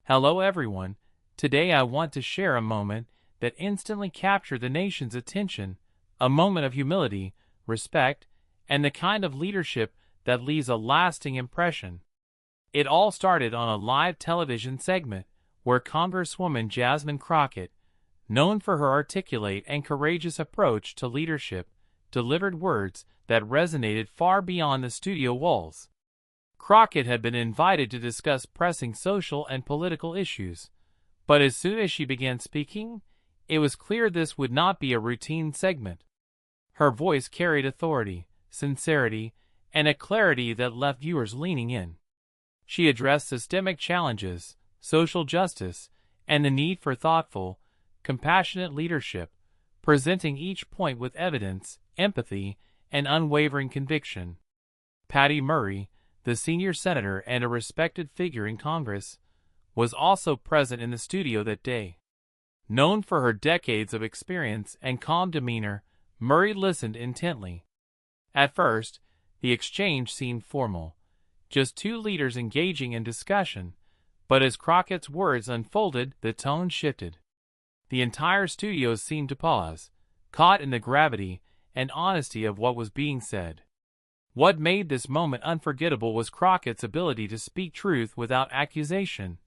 Hello everyone. Today I want to share a moment that instantly captured the nation's attention, a moment of humility, respect, and the kind of leadership that leaves a lasting impression. It all started on a live television segment where Congresswoman Jasmine Crockett, known for her articulate and courageous approach to leadership, delivered words that resonated far beyond the studio walls. Crockett had been invited to discuss pressing social and political issues, but as soon as she began speaking, it was clear this would not be a routine segment. Her voice carried authority, sincerity, and a clarity that left viewers leaning in. She addressed systemic challenges, social justice, and the need for thoughtful, compassionate leadership, presenting each point with evidence, empathy, and unwavering conviction. Patty Murray, the senior senator and a respected figure in Congress, was also present in the studio that day. Known for her decades of experience and calm demeanor, Murray listened intently. At first, the exchange seemed formal, just two leaders engaging in discussion, but as Crockett's words unfolded, the tone shifted. The entire studio seemed to pause, caught in the gravity and honesty of what was being said. What made this moment unforgettable was Crockett's ability to speak truth without accusation,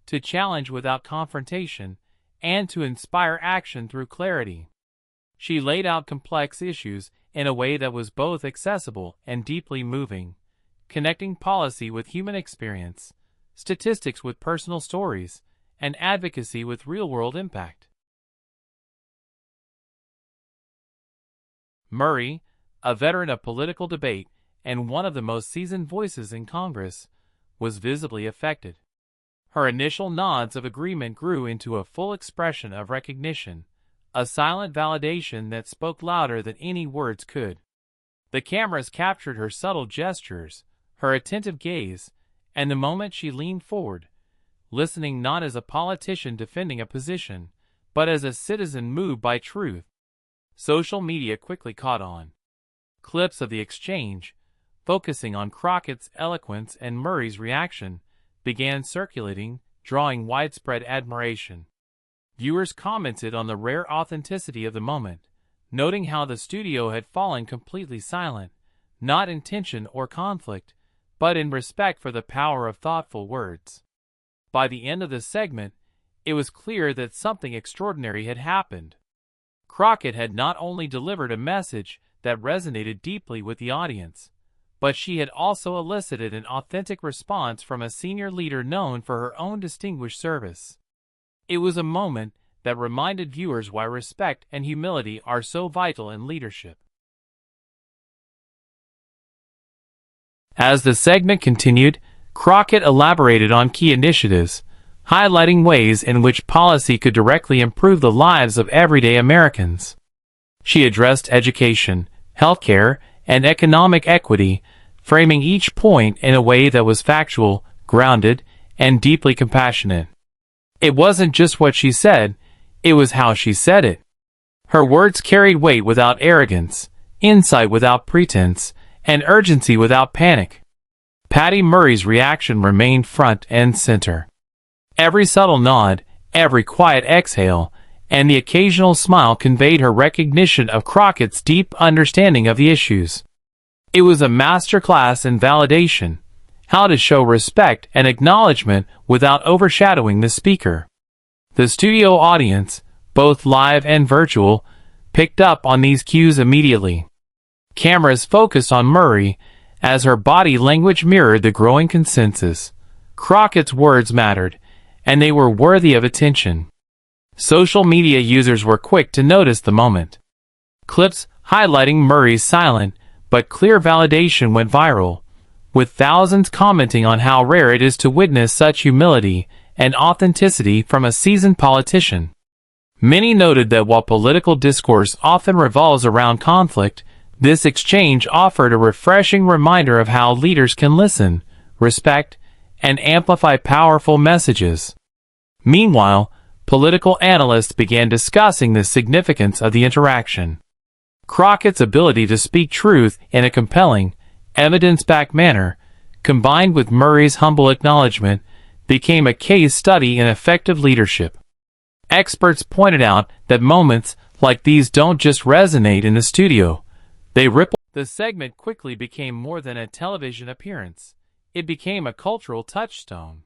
to challenge without confrontation, and to inspire action through clarity. She laid out complex issues in a way that was both accessible and deeply moving, connecting policy with human experience, statistics with personal stories, and advocacy with real-world impact. Murray, a veteran of political debate and one of the most seasoned voices in Congress, was visibly affected. Her initial nods of agreement grew into a full expression of recognition, a silent validation that spoke louder than any words could. The cameras captured her subtle gestures, her attentive gaze, and the moment she leaned forward, listening not as a politician defending a position, but as a citizen moved by truth. Social media quickly caught on. Clips of the exchange, focusing on Crockett's eloquence and Murray's reaction, began circulating, drawing widespread admiration. Viewers commented on the rare authenticity of the moment, noting how the studio had fallen completely silent, not in tension or conflict, but in respect for the power of thoughtful words. By the end of the segment, it was clear that something extraordinary had happened. Crockett had not only delivered a message that resonated deeply with the audience, but she had also elicited an authentic response from a senior leader known for her own distinguished service. It was a moment that reminded viewers why respect and humility are so vital in leadership. As the segment continued, Crockett elaborated on key initiatives, highlighting ways in which policy could directly improve the lives of everyday Americans. She addressed education, healthcare, and economic equity, framing each point in a way that was factual, grounded, and deeply compassionate. It wasn't just what she said, it was how she said it. Her words carried weight without arrogance, insight without pretense, and urgency without panic. Patty Murray's reaction remained front and center. Every subtle nod, every quiet exhale, and the occasional smile conveyed her recognition of Crockett's deep understanding of the issues. It was a masterclass in validation, how to show respect and acknowledgement without overshadowing the speaker. The studio audience, both live and virtual, picked up on these cues immediately. Cameras focused on Murray as her body language mirrored the growing consensus. Crockett's words mattered, and they were worthy of attention. Social media users were quick to notice the moment. Clips highlighting Murray's silent but clear validation went viral, with thousands commenting on how rare it is to witness such humility and authenticity from a seasoned politician. Many noted that while political discourse often revolves around conflict, this exchange offered a refreshing reminder of how leaders can listen, respect, and amplify powerful messages. Meanwhile, political analysts began discussing the significance of the interaction. Crockett's ability to speak truth in a compelling, evidence-backed manner, combined with Murray's humble acknowledgment, became a case study in effective leadership. Experts pointed out that moments like these don't just resonate in the studio, they ripple. The segment quickly became more than a television appearance. It became a cultural touchstone.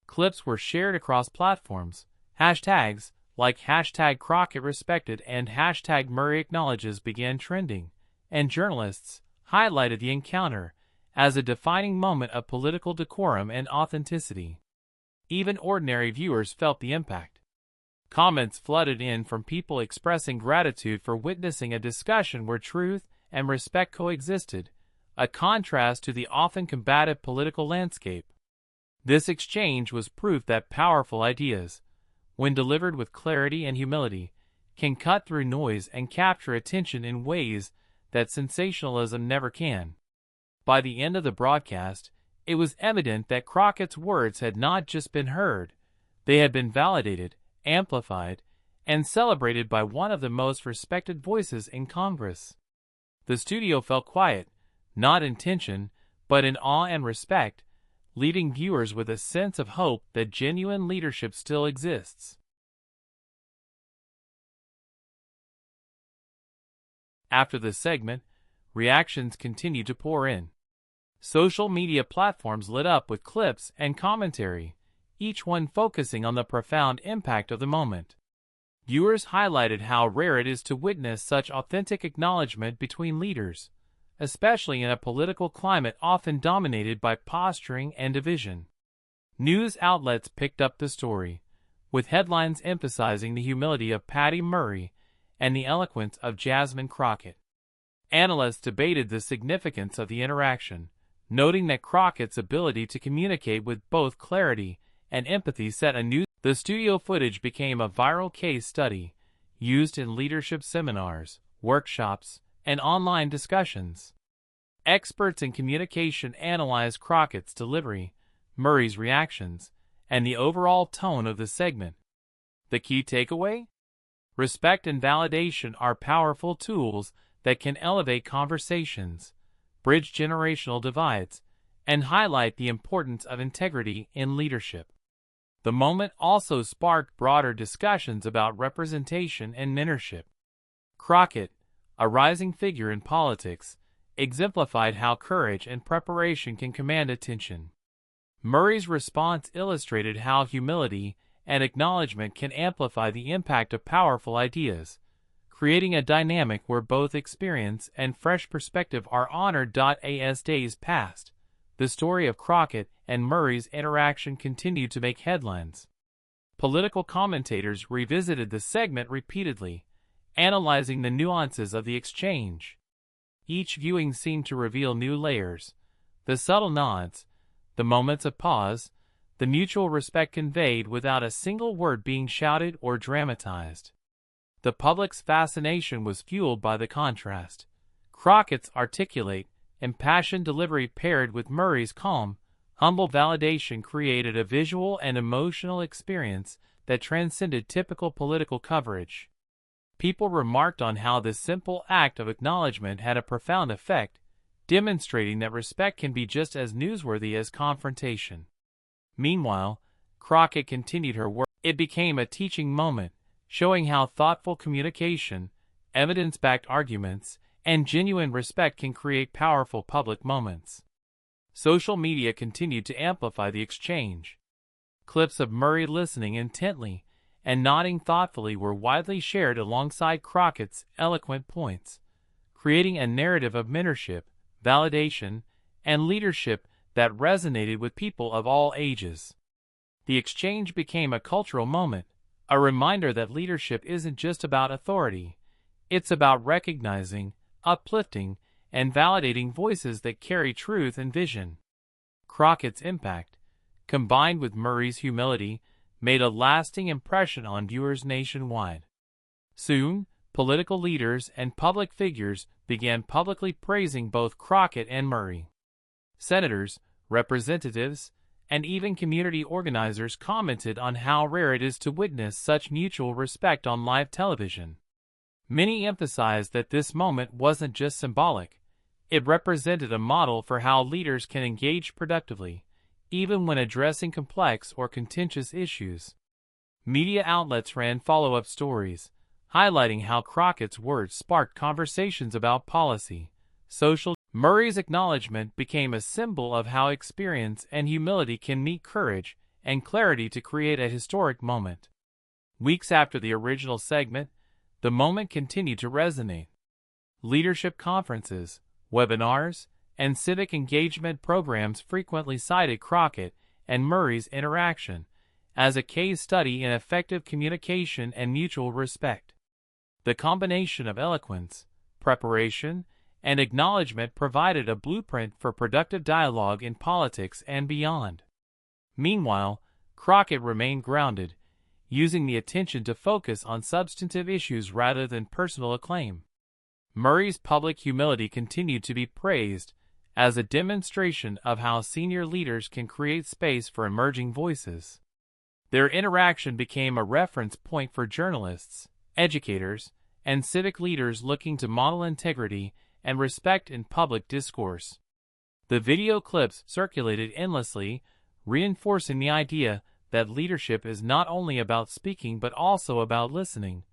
Clips were shared across platforms. Hashtags like #CrockettRespected and #MurrayAcknowledges began trending, and journalists highlighted the encounter as a defining moment of political decorum and authenticity. Even ordinary viewers felt the impact. Comments flooded in from people expressing gratitude for witnessing a discussion where truth and respect coexisted, a contrast to the often combative political landscape. This exchange was proof that powerful ideas, when delivered with clarity and humility, can cut through noise and capture attention in ways that sensationalism never can. By the end of the broadcast, it was evident that Crockett's words had not just been heard, they had been validated, amplified, and celebrated by one of the most respected voices in Congress. The studio felt quiet, not in tension, but in awe and respect, leaving viewers with a sense of hope that genuine leadership still exists. After the segment, reactions continued to pour in. Social media platforms lit up with clips and commentary, each one focusing on the profound impact of the moment. Viewers highlighted how rare it is to witness such authentic acknowledgement between leaders, especially in a political climate often dominated by posturing and division. News outlets picked up the story, with headlines emphasizing the humility of Patty Murray and the eloquence of Jasmine Crockett. Analysts debated the significance of the interaction, noting that Crockett's ability to communicate with both clarity and empathy set a new. The studio footage became a viral case study, used in leadership seminars, workshops, and online discussions. Experts in communication analyzed Crockett's delivery, Murray's reactions, and the overall tone of the segment. The key takeaway? Respect and validation are powerful tools that can elevate conversations, bridge generational divides, and highlight the importance of integrity in leadership. The moment also sparked broader discussions about representation and mentorship. Crockett, a rising figure in politics, exemplified how courage and preparation can command attention. Murray's response illustrated how humility and acknowledgement can amplify the impact of powerful ideas, creating a dynamic where both experience and fresh perspective are honored. As days passed, the story of Crockett and Murray's interaction continued to make headlines. Political commentators revisited the segment repeatedly, analyzing the nuances of the exchange. Each viewing seemed to reveal new layers: the subtle nods, the moments of pause, the mutual respect conveyed without a single word being shouted or dramatized. The public's fascination was fueled by the contrast. Crockett's articulate, impassioned delivery paired with Murray's calm, humble validation created a visual and emotional experience that transcended typical political coverage. People remarked on how this simple act of acknowledgement had a profound effect, demonstrating that respect can be just as newsworthy as confrontation. Meanwhile, Crockett continued her work. It became a teaching moment, showing how thoughtful communication, evidence-backed arguments, and genuine respect can create powerful public moments. Social media continued to amplify the exchange. Clips of Murray listening intently and nodding thoughtfully were widely shared alongside Crockett's eloquent points, creating a narrative of mentorship, validation, and leadership that resonated with people of all ages. The exchange became a cultural moment, a reminder that leadership isn't just about authority, it's about recognizing, uplifting, and validating voices that carry truth and vision. Crockett's impact, combined with Murray's humility, made a lasting impression on viewers nationwide. Soon, political leaders and public figures began publicly praising both Crockett and Murray. Senators, representatives, and even community organizers commented on how rare it is to witness such mutual respect on live television. Many emphasized that this moment wasn't just symbolic, it represented a model for how leaders can engage productively, even when addressing complex or contentious issues. Media outlets ran follow-up stories, highlighting how Crockett's words sparked conversations about policy, social. Murray's acknowledgment became a symbol of how experience and humility can meet courage and clarity to create a historic moment. Weeks after the original segment, the moment continued to resonate. Leadership conferences, webinars, and civic engagement programs frequently cited Crockett and Murray's interaction as a case study in effective communication and mutual respect. The combination of eloquence, preparation, and acknowledgement provided a blueprint for productive dialogue in politics and beyond. Meanwhile, Crockett remained grounded, using the attention to focus on substantive issues rather than personal acclaim. Murray's public humility continued to be praised as a demonstration of how senior leaders can create space for emerging voices. Their interaction became a reference point for journalists, educators, and civic leaders looking to model integrity and respect in public discourse. The video clips circulated endlessly, reinforcing the idea that leadership is not only about speaking but also about listening,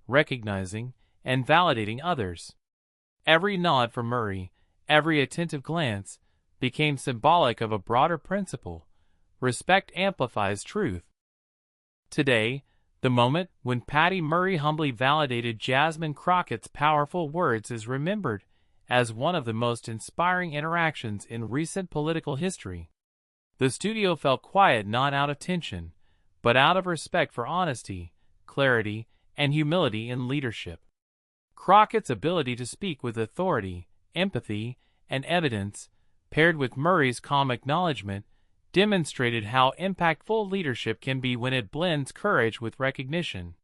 recognizing, and validating others. Every nod from Murray, every attentive glance, became symbolic of a broader principle: respect amplifies truth. Today, the moment when Patty Murray humbly validated Jasmine Crockett's powerful words is remembered as one of the most inspiring interactions in recent political history. The studio felt quiet not out of tension, but out of respect for honesty, clarity, and humility in leadership. Crockett's ability to speak with authority, empathy, and evidence, paired with Murray's calm acknowledgement, demonstrated how impactful leadership can be when it blends courage with recognition.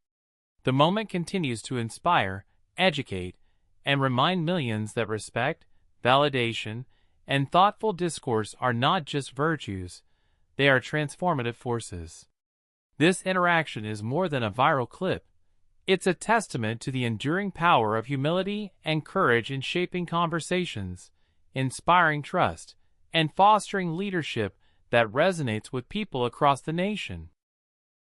The moment continues to inspire, educate, and remind millions that respect, validation, and thoughtful discourse are not just virtues, they are transformative forces. This interaction is more than a viral clip. It's a testament to the enduring power of humility and courage in shaping conversations, inspiring trust, and fostering leadership that resonates with people across the nation.